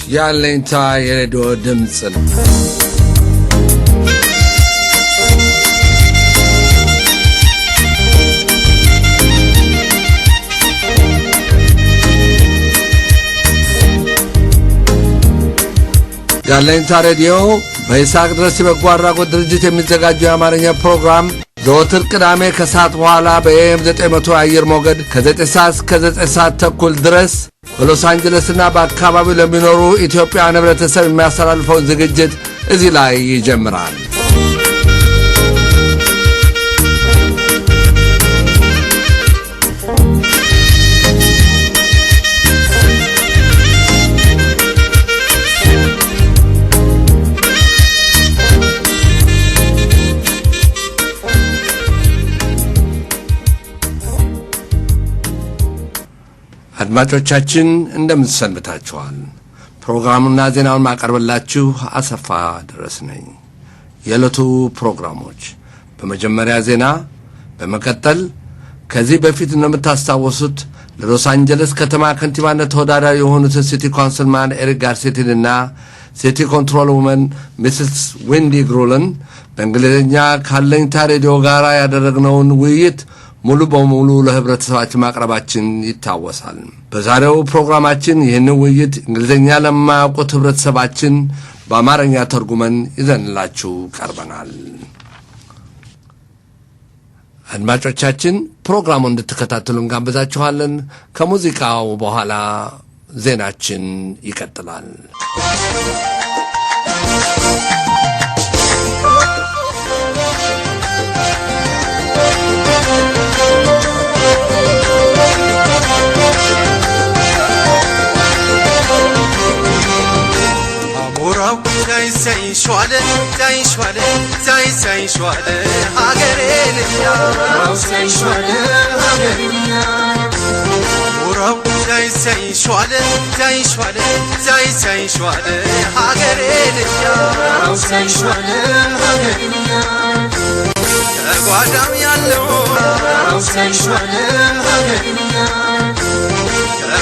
ያለኝታ የሬዲዮ ድምጽ ነው። ያለኝታ ሬዲዮ በይሳቅ ድረስ በጎ አድራጎት ድርጅት የሚዘጋጀው የአማርኛ ፕሮግራም ዘወትር ቅዳሜ ከሰዓት በኋላ በኤም 900 አየር ሞገድ ከ9 ሰዓት እስከ 9 ሰዓት ተኩል ድረስ በሎስ አንጀለስና በአካባቢው ለሚኖሩ ኢትዮጵያውያን ህብረተሰብ የሚያስተላልፈው ዝግጅት እዚህ ላይ ይጀምራል። አድማጮቻችን እንደምትሰንብታችኋል። ፕሮግራሙና ዜናውን ማቀርብላችሁ አሰፋ ድረስ ነኝ። የዕለቱ ፕሮግራሞች በመጀመሪያ ዜና፣ በመቀጠል ከዚህ በፊት እንደምታስታውሱት ለሎስ አንጀለስ ከተማ ከንቲባነት ተወዳዳሪ የሆኑት ሲቲ ካውንስልማን ኤሪክ ጋርሴቲንና ሲቲ ኮንትሮል ውመን ሚስስ ዊንዲ ግሩልን በእንግሊዝኛ ካለኝታ ሬዲዮ ጋር ያደረግነውን ውይይት ሙሉ በሙሉ ለህብረተሰባችን ማቅረባችን ይታወሳል። በዛሬው ፕሮግራማችን ይህን ውይይት እንግሊዝኛ ለማያውቁት ህብረተሰባችን በአማርኛ ተርጉመን ይዘንላችሁ ቀርበናል። አድማጮቻችን ፕሮግራሙን እንድትከታተሉ እንጋብዛችኋለን። ከሙዚቃው በኋላ ዜናችን ይቀጥላል። say shwale hagereniya say shwale hagereniya ora say shwale hagereniya say shwale hagereniya ጓዳም ያለው say shwale hagereniya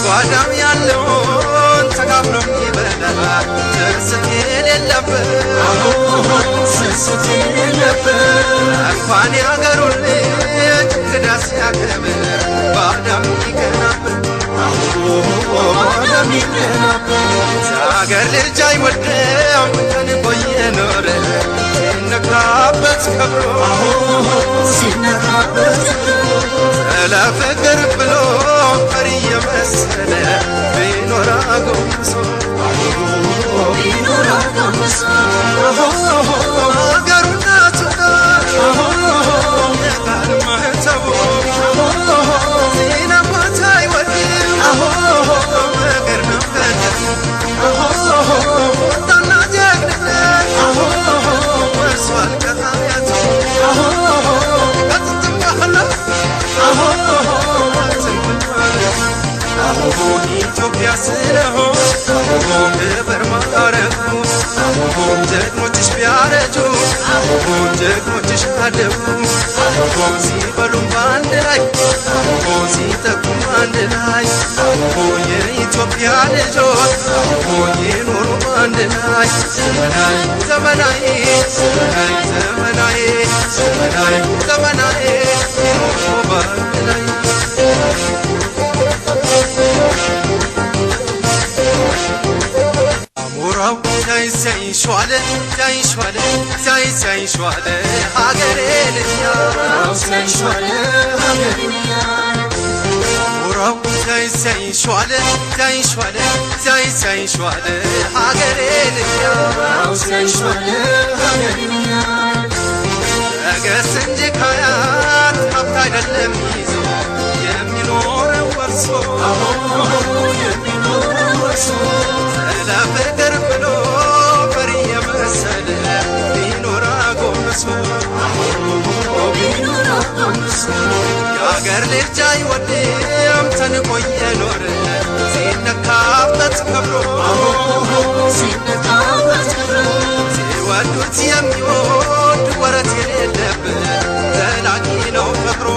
ጓዳም ያለው ተጋብሎ ይበላ ስስቴን የለበት እንኳን ያገሩን ልጅ ክዳስ ያከብር ባዳም ይቀናብር ዛገር ልጅ አይወደም ቀን ቆየ ኖረ ሲነካበት ከብሮ ስለ ፍቅር ብሎ ፈሪ የመሰለ ቢኖር አጎንብሶ አገሩና ትዳር የቃል ማህተቡ ሲነባት አይወድም ነገር ነፈለት ወጣና ጀግንነት ወርሷል ከአያቱ ከጥንትም ባህላ ኢትዮጵያ ስለሆን ክብር ማረጉ ጀግኖችሽ ቢያረጁ ጀግኖችሽ አደጉ ሲበሉም በአንድ ላይ ሲጠቁም አንድ ላይ የኢትዮጵያ ልጆች ይኖሩ አንድ ላይ ዘመናዊ ይኖሩ በአንድ ላይ አሞራው say shwale hagereniya say shwale hagereniya አሞራው say shwale hagereniya say shwale hagereniya ነገስ እንጂ ካያት ሀብት አይደለም ይዞ የሚኖረው ወርሶ ስለ ፍቅር ብሎ ፈሪ የመሰለ ቢኖር አጎንብሶ የአገር ልጅ አይወድም ተንቆ የኖረ ሲነካበት ከብሮ ሲወዱት የሚወድ ወረት የሌለበት ዘላቂ ነው ፍቅሮ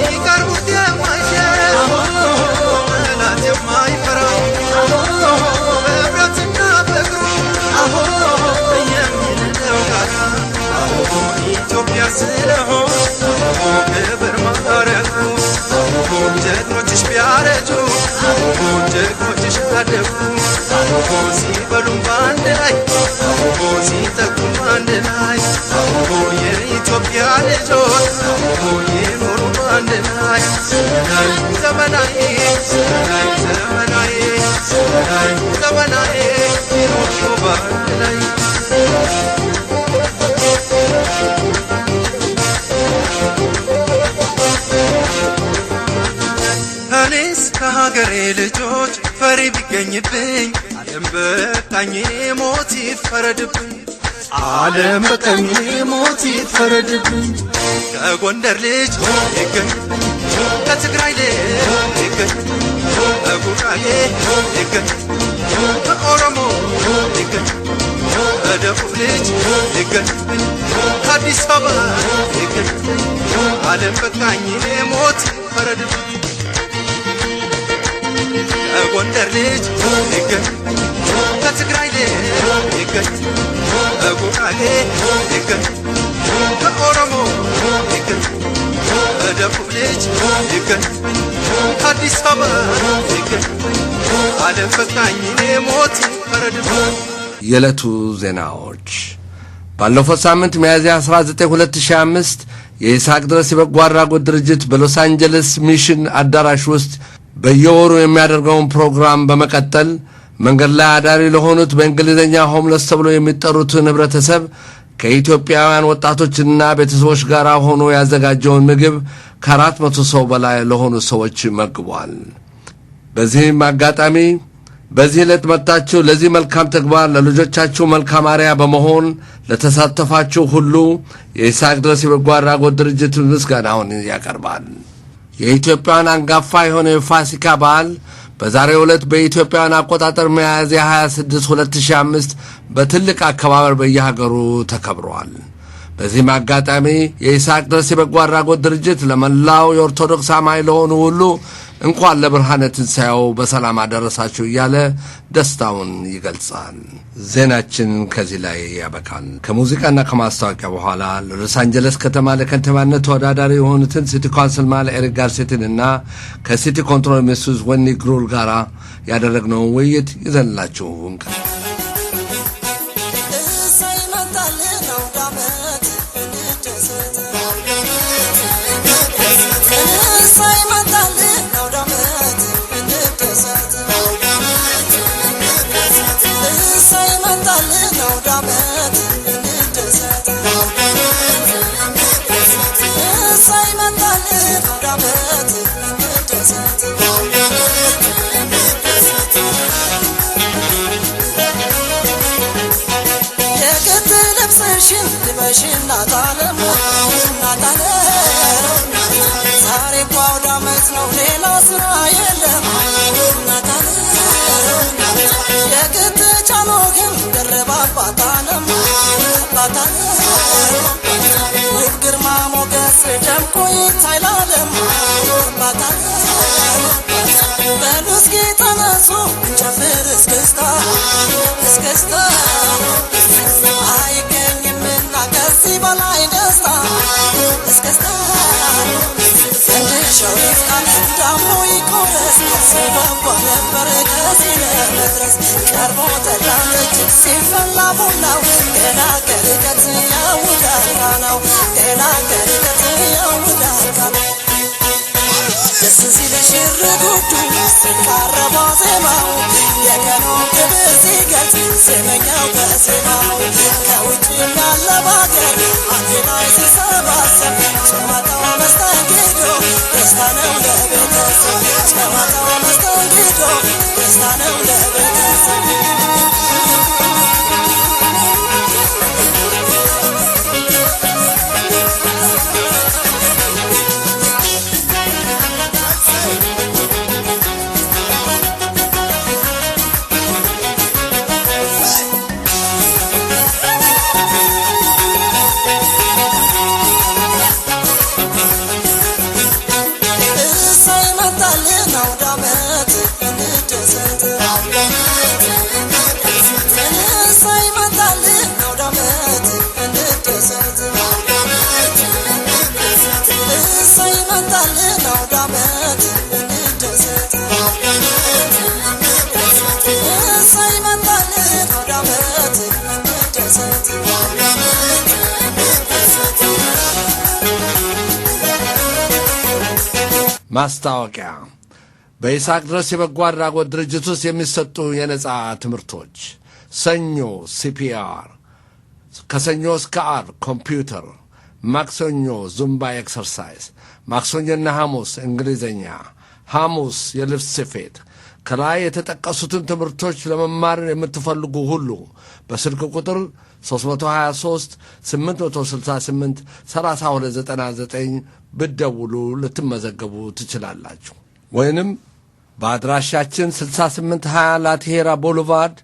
ይቀርቡት የማይሸ ጀግኖችሽ ታደጉ ሲበሉም በአንድ ላይ ሲጠቁም በአንድ ላይ የኢትዮጵያ ልጆች ይኖሩ በአንድ ላይ ዘመናዊ ዘመናዊ ዘመናዊ ይኖሩ በአንድ ላይ እኔስ ከሀገሬ ልጆች ፈሪ ቢገኝብኝ ዓለም በቃኝ ሞት ይፈረድብኝ ዓለም በቃኝ ሞት ይፈረድብኝ ከጎንደር ልጅ ይገኝብኝ ከትግራይ ልጅ ይገኝብኝ ከጉራጌ ይገኝብኝ ከኦሮሞ ይገኝብኝ ከደቡብ ልጅ ይገኝብኝ ከአዲስ አበባ ይገኝብኝ ዓለም በቃኝ ሞት ይፈረድብኝ ከጎንደር ልጅ ይገኝብኝ ከትግራይ ልጅ ይገኝብኝ ከጉራጌ ይገኝብኝ ከኦሮሞ ይገኝብኝ ከደቡብ ልጅ ይገኝብኝ ከአዲስ አበባ ይገኝብኝ ዓለም በቃኝ ሞት ይፈረድብኝ። የዕለቱ ዜናዎች ባለፈው ሳምንት ሚያዝያ 19 2005 የይስሐቅ ድረስ የበጎ አድራጎት ድርጅት በሎስ አንጀለስ ሚሽን አዳራሽ ውስጥ በየወሩ የሚያደርገውን ፕሮግራም በመቀጠል መንገድ ላይ አዳሪ ለሆኑት በእንግሊዝኛ ሆምለስ ተብሎ የሚጠሩትን ህብረተሰብ ከኢትዮጵያውያን ወጣቶችና ቤተሰቦች ጋር ሆኖ ያዘጋጀውን ምግብ ከ400 ሰው በላይ ለሆኑ ሰዎች መግቧል። በዚህም አጋጣሚ በዚህ ዕለት መጥታችሁ ለዚህ መልካም ተግባር ለልጆቻችሁ መልካም አርአያ በመሆን ለተሳተፋችሁ ሁሉ የይስሐቅ ድረስ የበጎ አድራጎት ድርጅት ምስጋናውን ያቀርባል። የኢትዮጵያን አንጋፋ የሆነ የፋሲካ በዓል በዛሬው ዕለት በኢትዮጵያን አቆጣጠር ሚያዝያ 26 2005 በትልቅ አከባበር በየሀገሩ ተከብሯል። በዚህም አጋጣሚ የይስሐቅ ድረስ የበጎ አድራጎት ድርጅት ለመላው የኦርቶዶክስ አማኝ ለሆኑ ሁሉ እንኳን ለብርሃነ ትንሣኤው በሰላም አደረሳችሁ እያለ ደስታውን ይገልጻል። ዜናችን ከዚህ ላይ ያበቃል። ከሙዚቃና ከማስታወቂያ በኋላ ለሎስ አንጀለስ ከተማ ለከንቲባነት ተወዳዳሪ የሆኑትን ሲቲ ካውንስልማን ኤሪክ ጋርሴትንና ከሲቲ ኮንትሮል ሚስስ ወኒ ግሩል ጋር ያደረግነውን ውይይት ይዘንላችሁ እንቀር። ናታለም ዛሬ ቋውዳ መት ነው ሌላ ስራ የለም ናታለም ለግት ጫኖ ግን ደረባባታለም ባታለም ውብ ግርማ ሞገስ ደምቆ ይታይላለም ባታለም በሉ እስኪ ተነሱ እንጨፍር እስክስታ እስክስታ ከዚህ በላይ ደስታ እስክስታ ፈንድሻው ይፍቃል ዳሞ ይቆረስ ሲጓጓ ነበር ከዚህ ለመድረስ ቀርቦ ጠላቶች ሲፈላ ቡናው ገና ከርቀት ያውዳል ቃናው ገና ከርቀት ያውዳል ቃናው ደስ ሲል ሽር ጉዱ ሲቃረባ ዜማው የቀኑ ክብር ሲገልጽ ዜመኛው በዜማው ከውጭ ያለ ባገር አንድ ላይ ሲሰባሰብ ጨዋታው መስተንግዶ ደስታ ነው ለቤተሰብ ጨዋታው መስተንግዶ ደስታ ነው ለቤተሰብ Say my darling, now, damn it, ማስታወቂያ በይስሐቅ ድረስ የበጎ አድራጎት ድርጅት ውስጥ የሚሰጡ የነጻ ትምህርቶች ሰኞ CPR ከሰኞ እስከ ዓርብ ኮምፒውተር ማክሰኞ ዙምባ ኤክሰርሳይዝ ማክሰኞና ሐሙስ እንግሊዘኛ ሐሙስ የልብስ ስፌት ከላይ የተጠቀሱትን ትምህርቶች ለመማር የምትፈልጉ ሁሉ በስልክ ቁጥር 323 868 3299 ብትደውሉ ልትመዘገቡ ትችላላችሁ ወይንም በአድራሻችን 6820 ላቲሄራ ቦulevard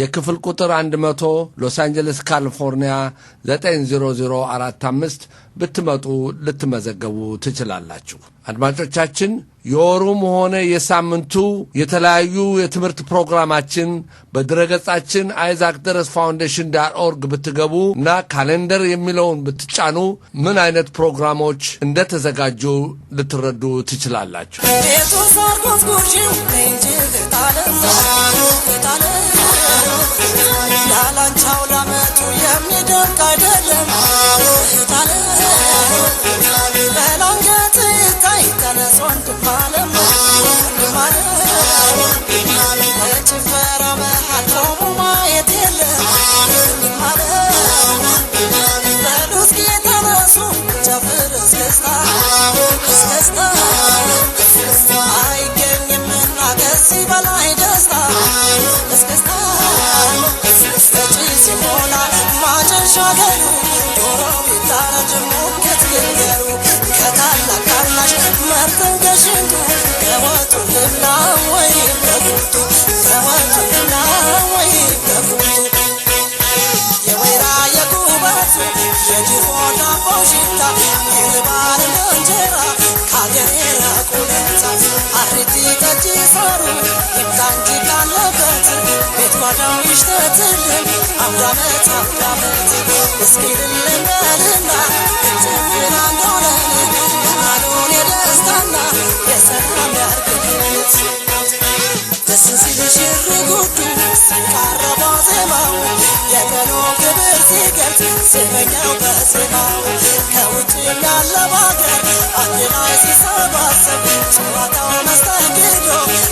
የክፍል ቁጥር 100 ሎስ አንጀለስ ካሊፎርኒያ 90045 ብትመጡ ልትመዘገቡ ትችላላችሁ። አድማጮቻችን የወሩም ሆነ የሳምንቱ የተለያዩ የትምህርት ፕሮግራማችን በድረገጻችን isaacdaresfoundation.org ብትገቡ እና ካሌንደር የሚለውን ብትጫኑ ምን አይነት ፕሮግራሞች እንደተዘጋጁ ልትረዱ ትችላላችሁ። ያላንቻው ላመቱ የሚደርቅ አይደለም በላንገት ታይተነስ ወንድማለም ጭፈራ መሃል ቆሙ ማየት የለም በሉ እስኪ ተነሱ ጨፍር እስክስታ አይገኝምና ከዚህ በላይ ደስታ እስክስታ ሲሞላ ማጨሻገሩ ጆሮ ቢታረጅ ሙክት ይንገሩ ከታላቅ ታናሽ መርጠው ገሽንቱ ከወጡ ልብላ ወይ ከጉቱ ከወጡ ልብላ ወይ ከጉቱ የወይራ የጉበቱ የጅፎ ዳቦ ሽታ የባል እንጀራ ካገሬ ረቁለታ አሪቲ ጠጅ ሰሩ ይብላንጂ ካለበት ቤት ጓዳው ይሽተትልን አውዳመት እስኪልልን በልና እትፍን አንዶለን አሉን የደስታና የሰላም ያርግነት ደስ ሲል ሽር ጉዱ ሲቃረባ ዜማው የቀኑ ክብር ሲገልጽ ዜመኛው በዜማው ከውጭ ያለ ባገር አንድ ላይ ሲሰባሰብ ጨዋታው መስተንግዶ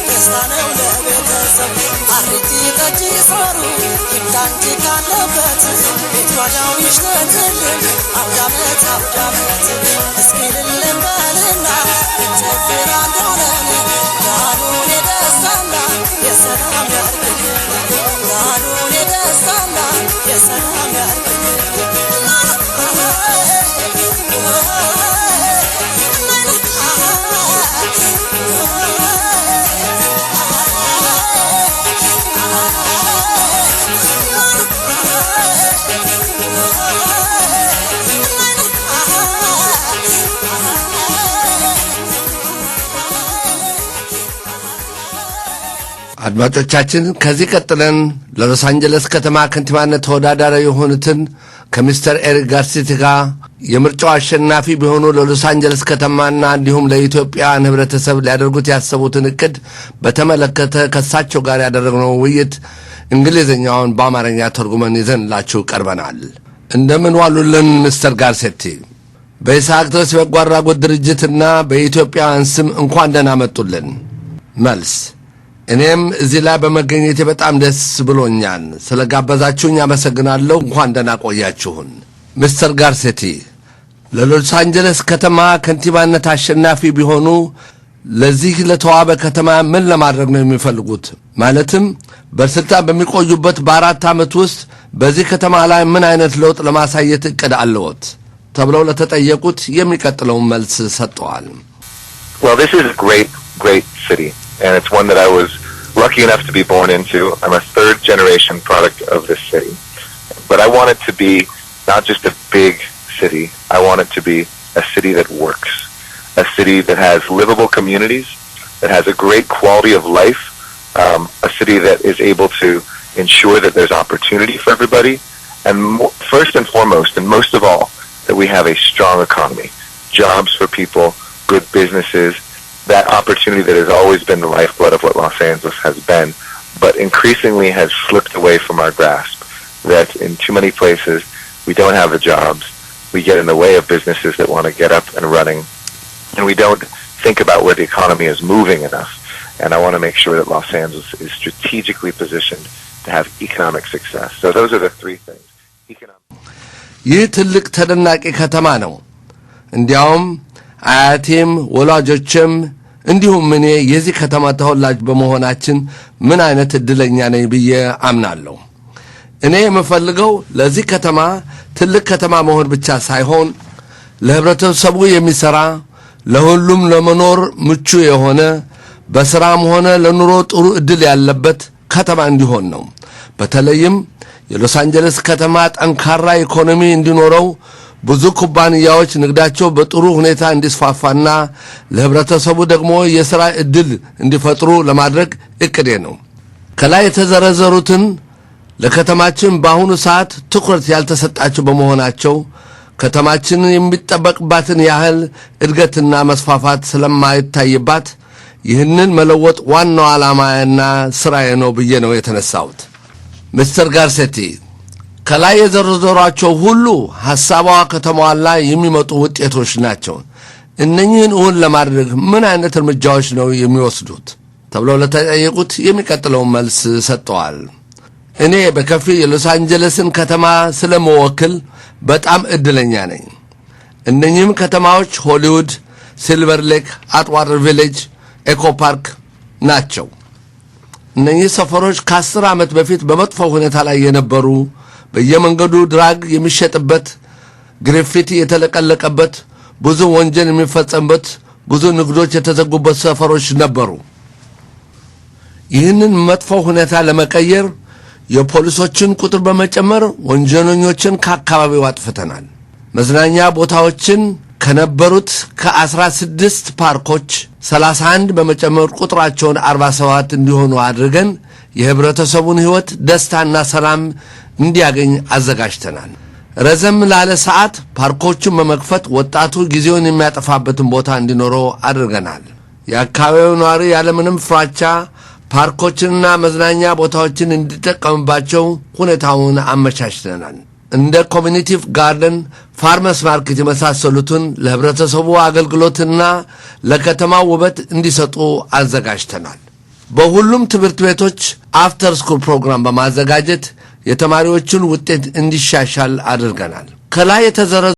ደስታ ነው ለቤተሰብ አሪቲ ጠጅ ሰሩ ይብላንጂ ካለበት ቤት ጓዳው ይሽተትልን አውዳመት እስኪልልን በልና እትፍን አንዶለን ያሉን የደስታና የሰላም ያርግልን ያሉን የደስታና የሰላም ያርግልን አድማጮቻችን ከዚህ ቀጥለን ለሎስ አንጀለስ ከተማ ከንቲባነት ተወዳዳሪ የሆኑትን ከሚስተር ኤሪክ ጋርሲቲ ጋር የምርጫው አሸናፊ ቢሆኑ ለሎስ አንጀለስ ከተማና እንዲሁም ለኢትዮጵያን ህብረተሰብ ሊያደርጉት ያሰቡትን እቅድ በተመለከተ ከሳቸው ጋር ያደረግነው ውይይት እንግሊዘኛውን በአማርኛ ተርጉመን ይዘንላችሁ ቀርበናል። እንደምን ዋሉልን ሚስተር ጋርሲቲ? በይስሐቅ ድረስ የበጎ አድራጎት ድርጅትና በኢትዮጵያን ስም እንኳን ደህና መጡልን። መልስ እኔም እዚህ ላይ በመገኘቴ በጣም ደስ ብሎኛል። ስለጋበዛችሁኝ አመሰግናለሁ። እንኳን ደህና ቆያችሁን። ሚስተር ጋርሲቲ ለሎስ አንጀለስ ከተማ ከንቲባነት አሸናፊ ቢሆኑ ለዚህ ለተዋበ ከተማ ምን ለማድረግ ነው የሚፈልጉት? ማለትም በስልጣን በሚቆዩበት በ4 ዓመት ውስጥ በዚህ ከተማ ላይ ምን አይነት ለውጥ ለማሳየት እቅድ አለዎት? ተብለው ለተጠየቁት የሚቀጥለውን መልስ ሰጥተዋል። Well, this is a great city. And it's one that I was lucky enough to be born into. I'm a third-generation product of this city. But I want it to be not just a big city. I want it to be a city that works. A city that has livable communities, that has a great quality of life, a city that is able to ensure that there's opportunity for everybody, and first and foremost, and most of all, that we have a strong economy. Jobs for people, good businesses, that opportunity that has always been the lifeblood of what Los Angeles has been, but increasingly has slipped away from our grasp. That in too many places, we don't have the jobs, we get in the way of businesses that want to get up and running, and we don't think about where the economy is moving enough. And I want to make sure that Los Angeles is strategically positioned to have economic success. So those are the three things. ይህ ትልቅ ተደናቂ ከተማ ነው። እንዲያውም አያቴም ወላጆችም እንዲሁም እኔ የዚህ ከተማ ተወላጅ በመሆናችን ምን አይነት እድለኛ ነኝ ብዬ አምናለሁ። እኔ የምፈልገው ለዚህ ከተማ ትልቅ ከተማ መሆን ብቻ ሳይሆን ለህብረተሰቡ የሚሰራ ለሁሉም ለመኖር ምቹ የሆነ በስራም ሆነ ለኑሮ ጥሩ እድል ያለበት ከተማ እንዲሆን ነው። በተለይም የሎስ አንጀለስ ከተማ ጠንካራ ኢኮኖሚ እንዲኖረው ብዙ ኩባንያዎች ንግዳቸው በጥሩ ሁኔታ እንዲስፋፋና ለህብረተሰቡ ደግሞ የሥራ እድል እንዲፈጥሩ ለማድረግ እቅዴ ነው። ከላይ የተዘረዘሩትን ለከተማችን በአሁኑ ሰዓት ትኩረት ያልተሰጣቸው በመሆናቸው ከተማችን የሚጠበቅባትን ያህል እድገትና መስፋፋት ስለማይታይባት ይህንን መለወጥ ዋናው ዓላማና ስራዬ ነው ብዬ ነው የተነሳሁት። ሚስተር ጋርሴቲ ከላይ የዘረዘሯቸው ሁሉ ሐሳቧ ከተማዋ ላይ የሚመጡ ውጤቶች ናቸው። እነኚህን እውን ለማድረግ ምን አይነት እርምጃዎች ነው የሚወስዱት ተብለው ለተጠየቁት የሚቀጥለው መልስ ሰጥተዋል። እኔ በከፊል የሎስ አንጀለስን ከተማ ስለመወክል በጣም እድለኛ ነኝ። እነኚህም ከተማዎች ሆሊውድ፣ ሲልቨር ሌክ፣ አትዋተር ቪሌጅ፣ ኤኮ ፓርክ ናቸው። እነኚህ ሰፈሮች ከ10 ዓመት በፊት በመጥፎ ሁኔታ ላይ የነበሩ በየመንገዱ ድራግ የሚሸጥበት ግሪፊቲ የተለቀለቀበት ብዙ ወንጀል የሚፈጸምበት ብዙ ንግዶች የተዘጉበት ሰፈሮች ነበሩ። ይህንን መጥፎ ሁኔታ ለመቀየር የፖሊሶችን ቁጥር በመጨመር ወንጀለኞችን ከአካባቢው አጥፍተናል። መዝናኛ ቦታዎችን ከነበሩት ከ16 ፓርኮች 31 በመጨመር ቁጥራቸውን 47 እንዲሆኑ አድርገን የህብረተሰቡን ህይወት ደስታና ሰላም እንዲያገኝ አዘጋጅተናል። ረዘም ላለ ሰዓት ፓርኮቹን በመክፈት ወጣቱ ጊዜውን የሚያጠፋበትን ቦታ እንዲኖረው አድርገናል። የአካባቢው ነዋሪ ያለምንም ፍራቻ ፓርኮችንና መዝናኛ ቦታዎችን እንዲጠቀምባቸው ሁኔታውን አመቻችተናል። እንደ ኮሚኒቲ ጋርደን፣ ፋርመርስ ማርኬት የመሳሰሉትን ለህብረተሰቡ አገልግሎትና ለከተማው ውበት እንዲሰጡ አዘጋጅተናል። በሁሉም ትምህርት ቤቶች አፍተር ስኩል ፕሮግራም በማዘጋጀት የተማሪዎችን ውጤት እንዲሻሻል አድርገናል። ከላይ የተዘረዘሩ